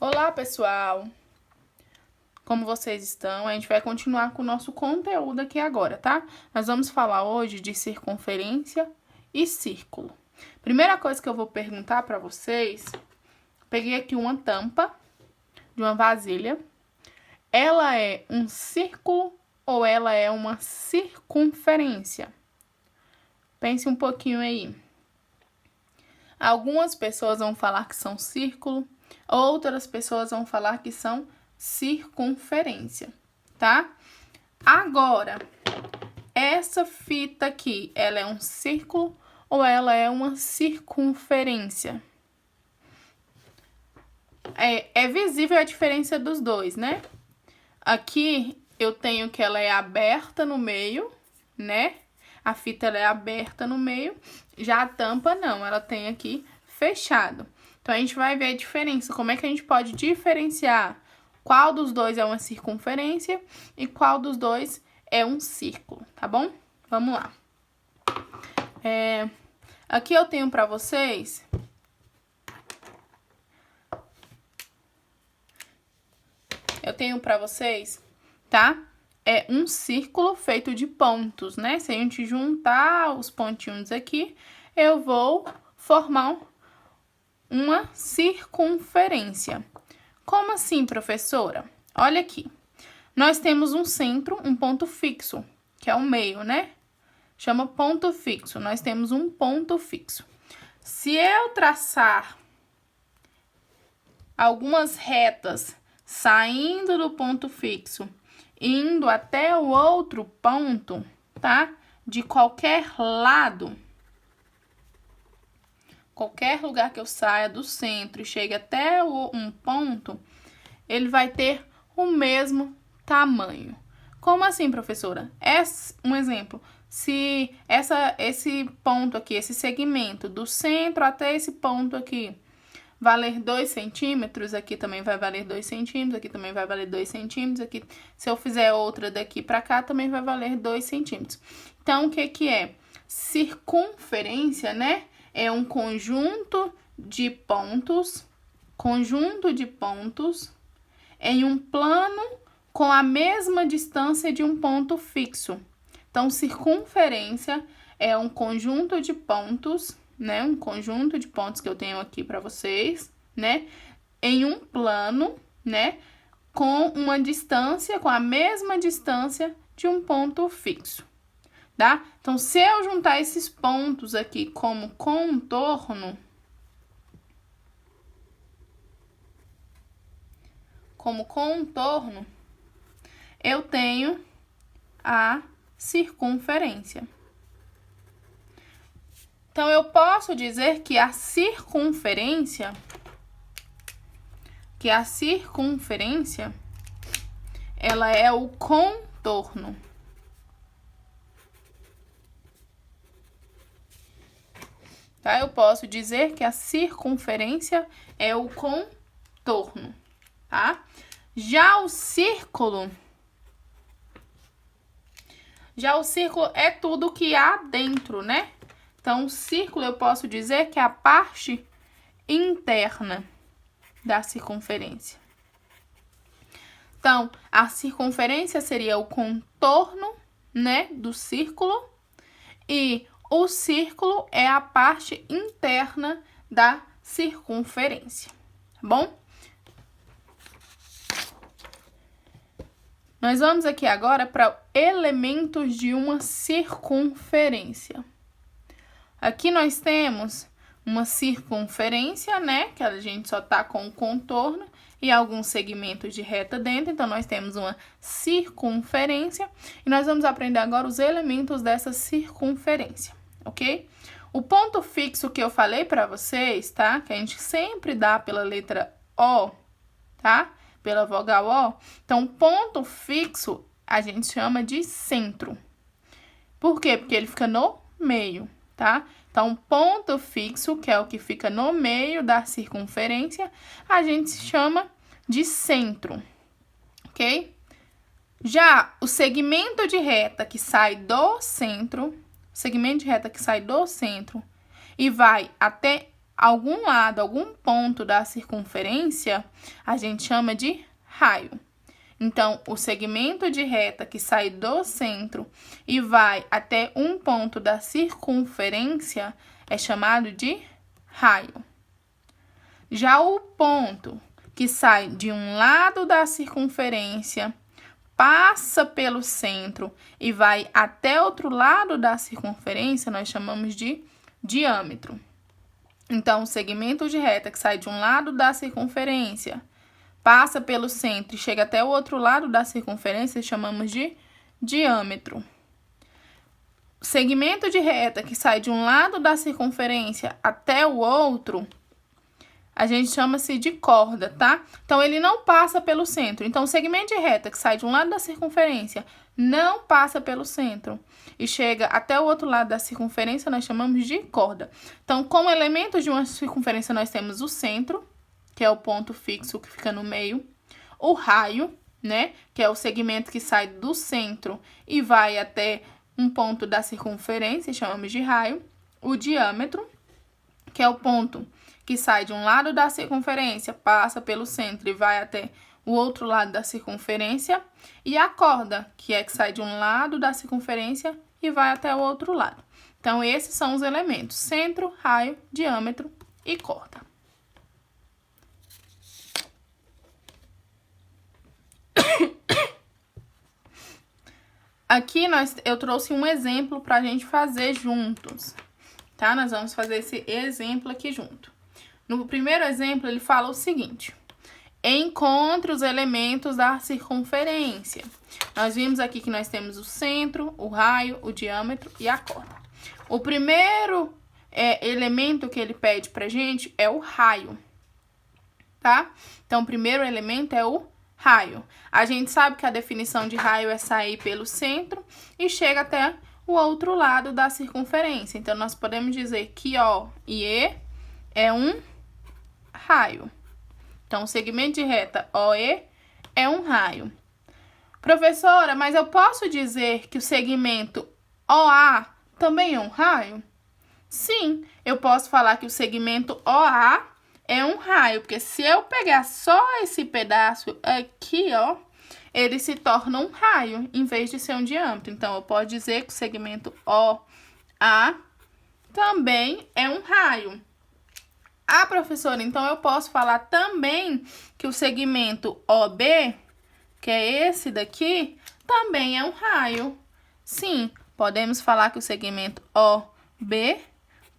Olá, pessoal! Como vocês estão? A gente vai continuar com o nosso conteúdo aqui agora, tá? Nós vamos falar hoje de circunferência e círculo. Primeira coisa que eu vou perguntar para vocês, peguei aqui uma tampa de uma vasilha. Ela é um círculo ou ela é uma circunferência? Pense um pouquinho aí. Algumas pessoas vão falar que são círculo, outras pessoas vão falar que são circunferência, tá? Agora, essa fita aqui, ela é um círculo ou ela é uma circunferência? É visível a diferença dos dois, né? Aqui eu tenho que ela é aberta no meio, né? A fita ela é aberta no meio, já a tampa não, ela tem aqui fechado. Então, a gente vai ver a diferença, como é que a gente pode diferenciar qual dos dois é uma circunferência e qual dos dois é um círculo, tá bom? Vamos lá. Aqui eu tenho pra vocês tá? É um círculo feito de pontos, né? Se a gente juntar os pontinhos aqui, eu vou formar uma circunferência. Como assim, professora? Olha aqui. Nós temos um centro, um ponto fixo, que é o meio, né? Chama ponto fixo. Nós temos um ponto fixo. Se eu traçar algumas retas saindo do ponto fixo, indo até o outro ponto, tá? De qualquer lado, qualquer lugar que eu saia do centro e chegue até um ponto, ele vai ter o mesmo tamanho. Como assim, professora? Um exemplo, se esse ponto aqui, esse segmento do centro até esse ponto aqui, valer 2 centímetros, aqui também vai valer 2 centímetros, aqui também vai valer 2 centímetros, aqui, se eu fizer outra daqui pra cá, também vai valer 2 centímetros. Então, o que que é? Circunferência, né? É um conjunto de pontos em um plano com a mesma distância de um ponto fixo. Então, circunferência é um conjunto de pontos, né? Um conjunto de pontos que eu tenho aqui para vocês, né? Em um plano, né? Com uma distância, com a mesma distância de um ponto fixo, tá? Então, se eu juntar esses pontos aqui como contorno, eu tenho a circunferência. Então, eu posso dizer que a circunferência, ela é o contorno. Tá? Eu posso dizer que a circunferência é o contorno, tá? Já o círculo é tudo que há dentro, né? Então, o círculo eu posso dizer que é a parte interna da circunferência. Então, a circunferência seria o contorno, né, do círculo, e o círculo é a parte interna da circunferência, tá bom? Nós vamos aqui agora para elementos de uma circunferência. Aqui nós temos uma circunferência, né? Que a gente só tá com o contorno e alguns segmentos de reta dentro. Então, nós temos uma circunferência. E nós vamos aprender agora os elementos dessa circunferência, ok? O ponto fixo que eu falei para vocês, tá? Que a gente sempre dá pela letra O, tá? Pela vogal O. Então, ponto fixo a gente chama de centro. Por quê? Porque ele fica no meio, tá? Então, ponto fixo, que é o que fica no meio da circunferência, a gente chama de centro, ok? Já o segmento de reta que sai do centro, e vai até algum lado, algum ponto da circunferência, a gente chama de raio. Então, o segmento de reta que sai do centro e vai até um ponto da circunferência é chamado de raio. Já o ponto que sai de um lado da circunferência, passa pelo centro e vai até outro lado da circunferência, nós chamamos de diâmetro. Então, o segmento de reta que sai de um lado da circunferência, passa pelo centro e chega até o outro lado da circunferência, chamamos de diâmetro. O segmento de reta que sai de um lado da circunferência até o outro, a gente chama-se de corda, tá? Então, ele não passa pelo centro. Então, o segmento de reta que sai de um lado da circunferência não passa pelo centro e chega até o outro lado da circunferência, nós chamamos de corda. Então, como elementos de uma circunferência, nós temos o centro, que é o ponto fixo que fica no meio, o raio, né, que é o segmento que sai do centro e vai até um ponto da circunferência, chamamos de raio, o diâmetro, que é o ponto que sai de um lado da circunferência, passa pelo centro e vai até o outro lado da circunferência, e a corda, que é que sai de um lado da circunferência e vai até o outro lado. Então, esses são os elementos: centro, raio, diâmetro e corda. Aqui eu trouxe um exemplo para a gente fazer juntos, tá? Nós vamos fazer esse exemplo aqui junto. No primeiro exemplo, ele fala o seguinte: encontre os elementos da circunferência. Nós vimos aqui que nós temos o centro, o raio, o diâmetro e a corda. O primeiro elemento que ele pede pra gente é o raio, tá? Então, o primeiro elemento é o raio. A gente sabe que a definição de raio é sair pelo centro e chega até o outro lado da circunferência. Então, nós podemos dizer que O e E é um raio. Então, o segmento de reta OE é um raio. Professora, mas eu posso dizer que o segmento OA também é um raio? Sim, eu posso falar que o segmento OA é um raio, porque se eu pegar só esse pedaço aqui, ó, ele se torna um raio, em vez de ser um diâmetro. Então, eu posso dizer que o segmento OA também é um raio. Ah, professora, então eu posso falar também que o segmento OB, que é esse daqui, também é um raio. Sim, podemos falar que o segmento OB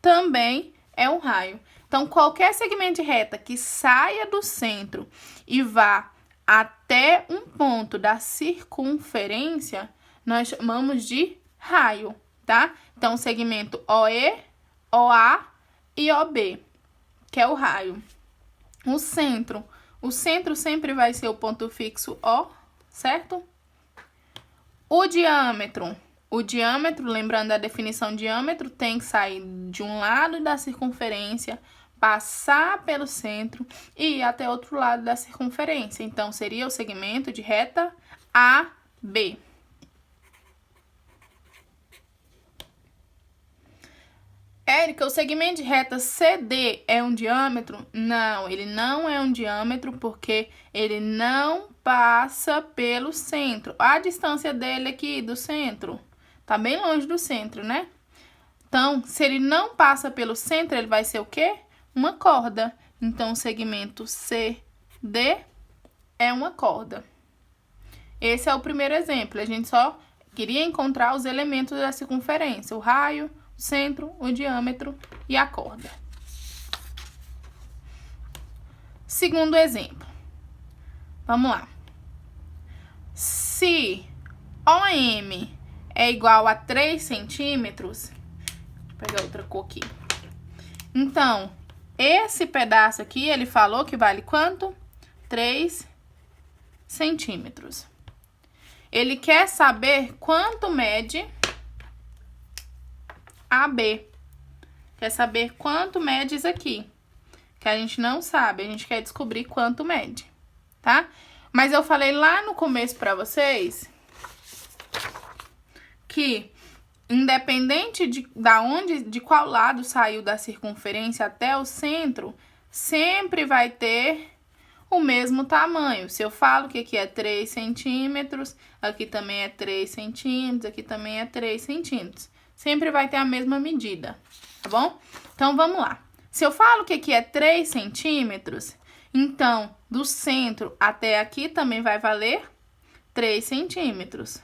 também é um raio. Então, qualquer segmento de reta que saia do centro e vá até um ponto da circunferência, nós chamamos de raio, tá? Então, o segmento OE, OA e OB, que é o raio. O centro sempre vai ser o ponto fixo O, certo? O diâmetro, lembrando da definição de diâmetro, tem que sair de um lado da circunferência, passar pelo centro e ir até outro lado da circunferência. Então, seria o segmento de reta AB. Érica, o segmento de reta CD é um diâmetro? Não, ele não é um diâmetro porque ele não passa pelo centro. A distância dele aqui do centro tá bem longe do centro, né? Então, se ele não passa pelo centro, ele vai ser o quê? Uma corda. Então, o segmento CD é uma corda. Esse é o primeiro exemplo. A gente só queria encontrar os elementos da circunferência, o raio, o centro, o diâmetro e a corda. Segundo exemplo. Vamos lá. Se OM é igual a 3 centímetros, vou pegar outra cor aqui. Então, esse pedaço aqui, ele falou que vale quanto? 3 centímetros. Ele quer saber quanto mede AB. Quer saber quanto mede isso aqui. Que a gente não sabe, a gente quer descobrir quanto mede, tá? Mas eu falei lá no começo pra vocês que independente de qual lado saiu da circunferência até o centro, sempre vai ter o mesmo tamanho. Se eu falo que aqui é 3 centímetros, aqui também é 3 centímetros, aqui também é 3 centímetros. Sempre vai ter a mesma medida, tá bom? Então, vamos lá. Se eu falo que aqui é 3 centímetros, então, do centro até aqui também vai valer 3 centímetros.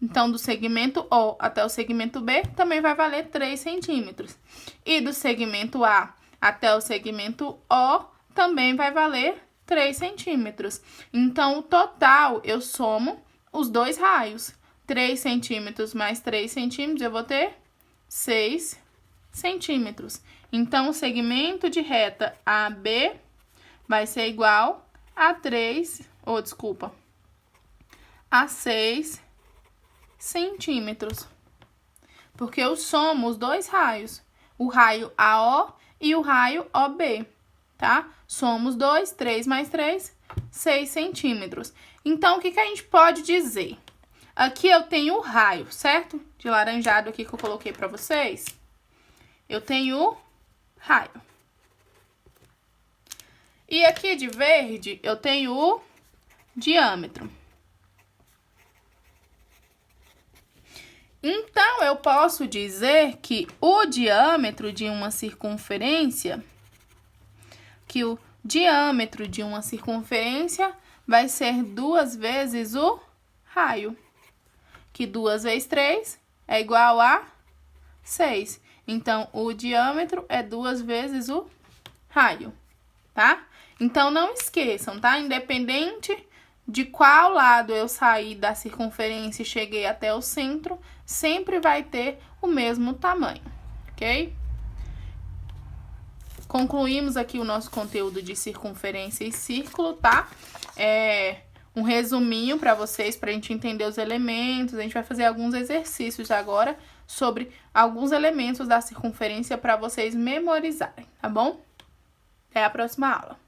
Então, do segmento O até o segmento B também vai valer 3 centímetros. E do segmento A até o segmento O também vai valer 3 centímetros. Então, o total, eu somo os dois raios. 3 centímetros mais 3 centímetros, eu vou ter 6 centímetros. Então, o segmento de reta AB vai ser igual a 6 centímetros. Porque eu somo os dois raios, o raio AO e o raio OB, tá? Somos 2, 3 mais 3, 6 centímetros. Então, o que a gente pode dizer? Aqui eu tenho o raio, certo? De laranjado aqui que eu coloquei pra vocês. Eu tenho o raio. E aqui de verde, eu tenho o diâmetro. Então, eu posso dizer que o diâmetro de uma circunferência, vai ser 2 vezes o raio. Que 2 vezes 3 é igual a 6. Então, o diâmetro é 2 vezes o raio, tá? Então, não esqueçam, tá? Independente de qual lado eu saí da circunferência e cheguei até o centro, sempre vai ter o mesmo tamanho, ok? Concluímos aqui o nosso conteúdo de circunferência e círculo, tá? Um resuminho para vocês, pra gente entender os elementos. A gente vai fazer alguns exercícios agora sobre alguns elementos da circunferência para vocês memorizarem, tá bom? Até a próxima aula.